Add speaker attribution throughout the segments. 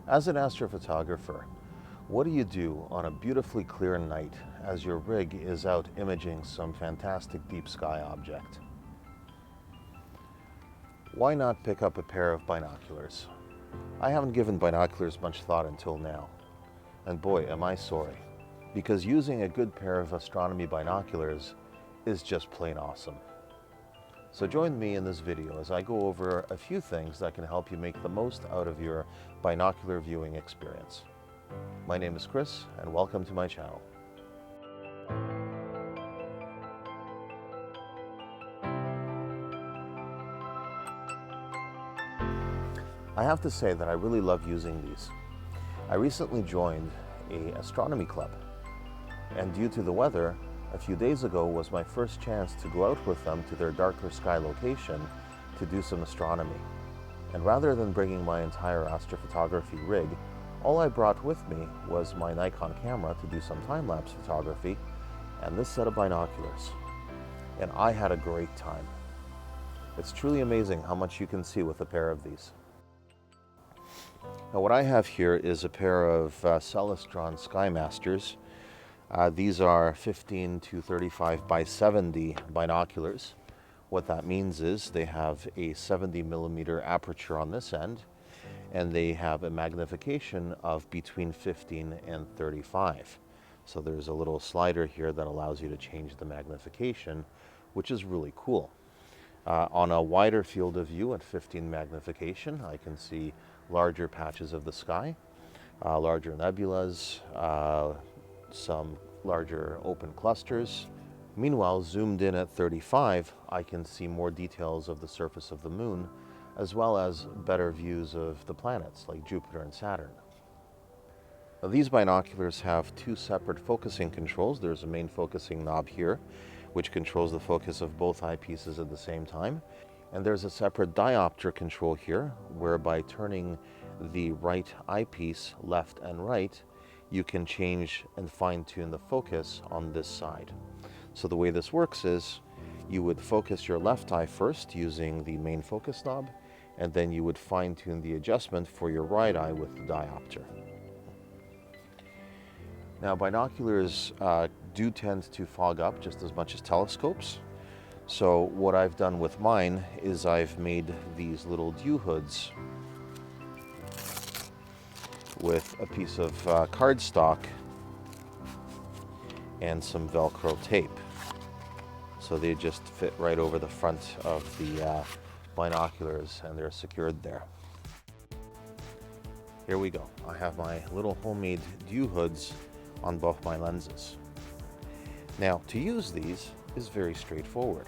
Speaker 1: As an astrophotographer, what do you do on a beautifully clear night as your rig is out imaging some fantastic deep sky object? Why not pick up a pair of binoculars? I haven't given binoculars much thought until now, and boy am I sorry, because using a good pair of astronomy binoculars is just plain awesome. So join me in this video as I go over a few things that can help you make the most out of your binocular viewing experience. My name is Chris, and welcome to my channel. I have to say that I really love using these. I recently joined an astronomy club, and due to the weather, a few days ago was my first chance to go out with them to their darker sky location to do some astronomy. And rather than bringing my entire astrophotography rig, all I brought with me was my Nikon camera to do some time-lapse photography and this set of binoculars. And I had a great time. It's truly amazing how much you can see with a pair of these. Now what I have here is a pair of Celestron Skymasters. These are 15 to 35 by 70 binoculars. What that means is they have a 70mm aperture on this end, and they have a magnification of between 15 and 35. So there's a little slider here that allows you to change the magnification, which is really cool. On a wider field of view at 15 magnification, I can see larger patches of the sky, larger nebulas, some larger open clusters. Meanwhile, zoomed in at 35, I can see more details of the surface of the moon, as well as better views of the planets like Jupiter and Saturn. Now, these binoculars have two separate focusing controls. There's a main focusing knob here, which controls the focus of both eyepieces at the same time. And there's a separate diopter control here, whereby turning the right eyepiece left and right, you can change and fine-tune the focus on this side. So the way this works is you would focus your left eye first using the main focus knob, and then you would fine-tune the adjustment for your right eye with the diopter. Now binoculars do tend to fog up just as much as telescopes. So what I've done with mine is I've made these little dew hoods with a piece of cardstock and some Velcro tape. So they just fit right over the front of the binoculars, and they're secured there. Here we go. I have my little homemade dew hoods on both my lenses. Now, to use these is very straightforward.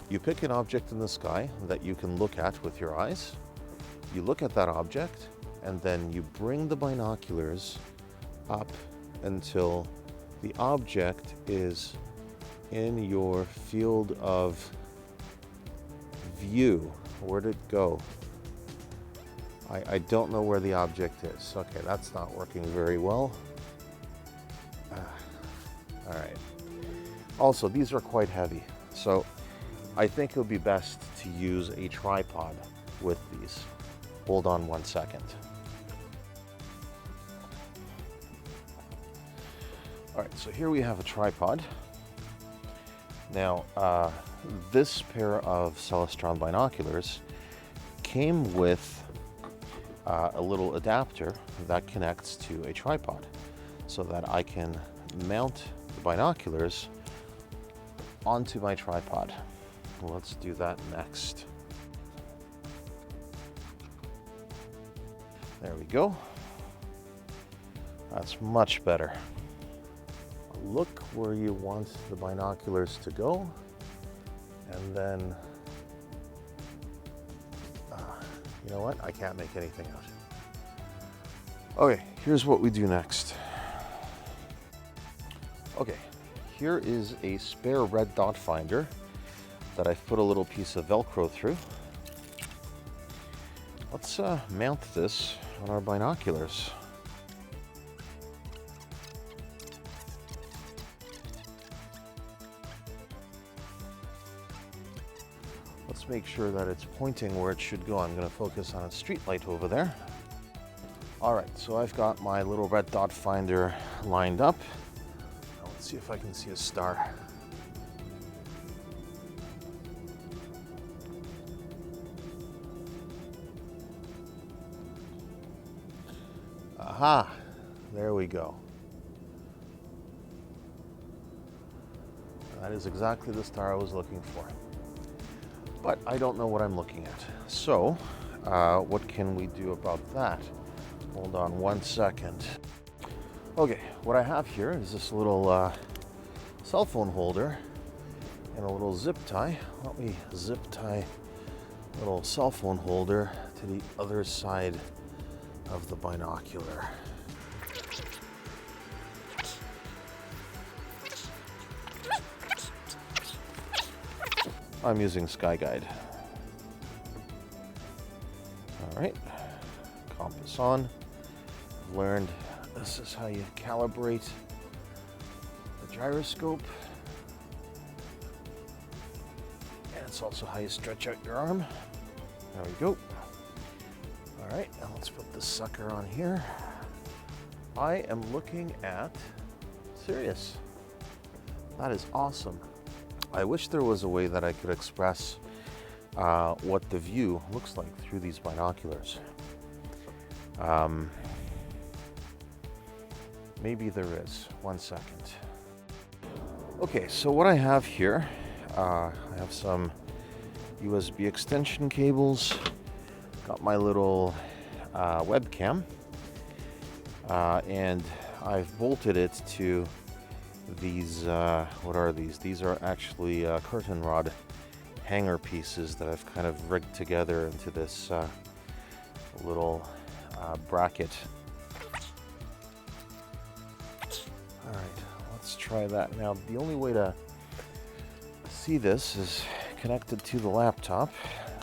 Speaker 1: You pick an object in the sky that you can look at with your eyes. You look at that object, and then you bring the binoculars up until the object is in your field of view. Where'd it go? I don't know where the object is. Okay, that's not working very well. All right. Also, these are quite heavy, so I think it would be best to use a tripod with these. Hold on one second. All right, so here we have a tripod. Now, this pair of Celestron binoculars came with a little adapter that connects to a tripod so that I can mount the binoculars onto my tripod. Let's do that next. There we go. That's much better. Look where you want the binoculars to go, and then you know what? I can't make anything out. Okay, here's what we do next. Okay, here is a spare red dot finder that I've put a little piece of Velcro through. Let's mount this on our binoculars. Let's make sure that it's pointing where it should go. I'm going to focus on a street light over there. All right, so I've got my little red dot finder lined up. Now let's see if I can see a star. Aha, there we go. That is exactly the star I was looking for. But I don't know what I'm looking at. So, what can we do about that? Hold on one second. Okay, what I have here is this little cell phone holder and a little zip tie. Let me zip tie a little cell phone holder to the other side of the binocular. I'm using SkyGuide. All right, compass on. I've learned this is how you calibrate the gyroscope. And it's also how you stretch out your arm. There we go. All right, now let's put this sucker on here. I am looking at Sirius. That is awesome. I wish there was a way that I could express what the view looks like through these binoculars. Maybe there is. One second. Okay, so what I have here, I have some USB extension cables. Got my little webcam, and I've bolted it to these, what are these? These are actually curtain rod hanger pieces that I've kind of rigged together into this little bracket. All right, let's try that. Now, the only way to see this is connected to the laptop,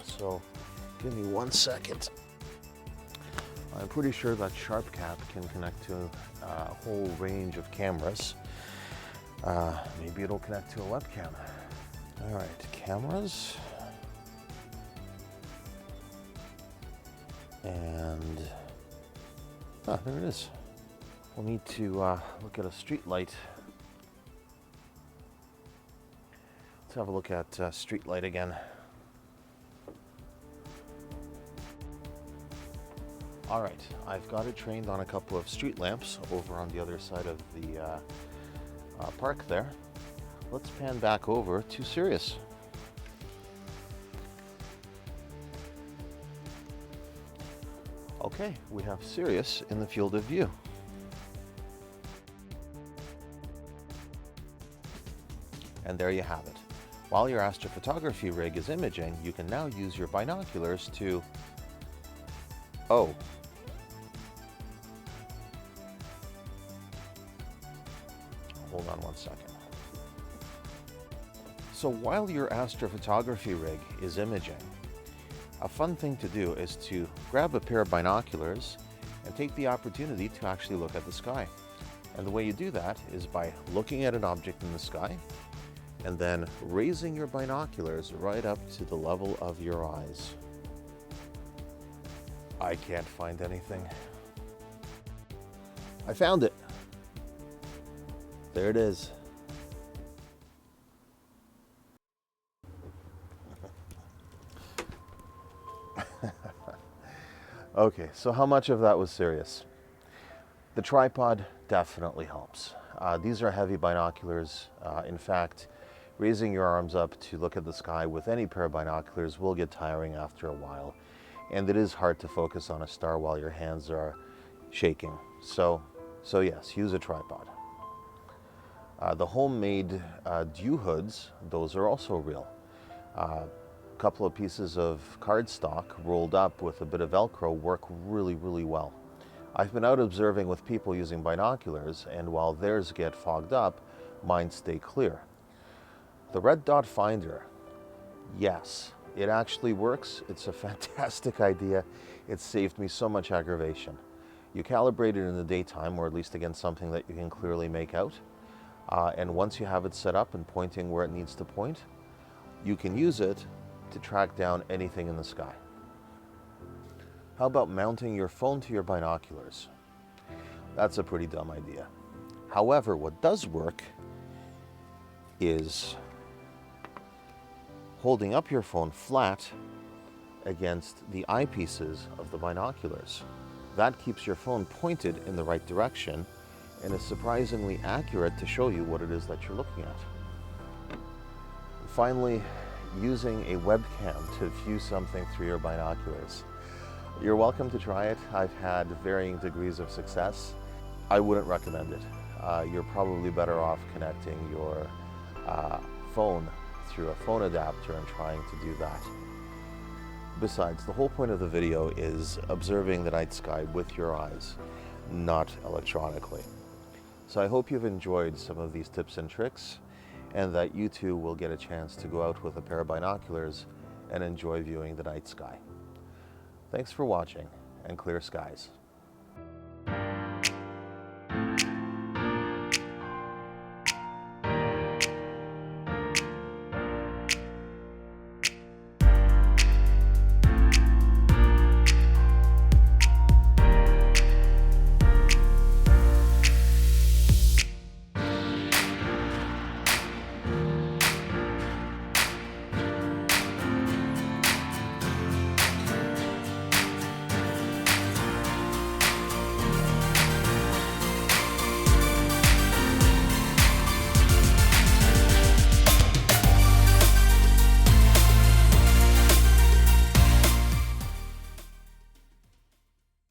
Speaker 1: so give me 1 second. I'm pretty sure that SharpCap can connect to a whole range of cameras. Maybe it'll connect to a webcam. All right, cameras. And, there it is. We'll need to look at a street light. Let's have a look at street light again. All right, I've got it trained on a couple of street lamps over on the other side of the park there. Let's pan back over to Sirius. Okay, we have Sirius in the field of view. And there you have it. While your astrophotography rig is imaging, you can now use your binoculars to... Oh. Hold on 1 second. So while your astrophotography rig is imaging, a fun thing to do is to grab a pair of binoculars and take the opportunity to actually look at the sky. And the way you do that is by looking at an object in the sky and then raising your binoculars right up to the level of your eyes. I can't find anything. I found it. There it is. Okay, so how much of that was serious? The tripod definitely helps. These are heavy binoculars. In fact, raising your arms up to look at the sky with any pair of binoculars will get tiring after a while. And it is hard to focus on a star while your hands are shaking. So yes, use a tripod. The homemade dew hoods, those are also real. Couple of pieces of cardstock rolled up with a bit of Velcro work really, really well. I've been out observing with people using binoculars, and while theirs get fogged up, mine stay clear. The red dot finder, yes, it actually works. It's a fantastic idea. It saved me so much aggravation. You calibrate it in the daytime, or at least against something that you can clearly make out. And once you have it set up and pointing where it needs to point, you can use it to track down anything in the sky. How about mounting your phone to your binoculars? That's a pretty dumb idea. However, what does work is holding up your phone flat against the eyepieces of the binoculars. That keeps your phone pointed in the right direction and is surprisingly accurate to show you what it is that you're looking at. Finally, using a webcam to view something through your binoculars. You're welcome to try it. I've had varying degrees of success. I wouldn't recommend it. You're probably better off connecting your phone through a phone adapter and trying to do that. Besides, the whole point of the video is observing the night sky with your eyes, not electronically. So I hope you've enjoyed some of these tips and tricks, and that you too will get a chance to go out with a pair of binoculars and enjoy viewing the night sky. Thanks for watching, and clear skies.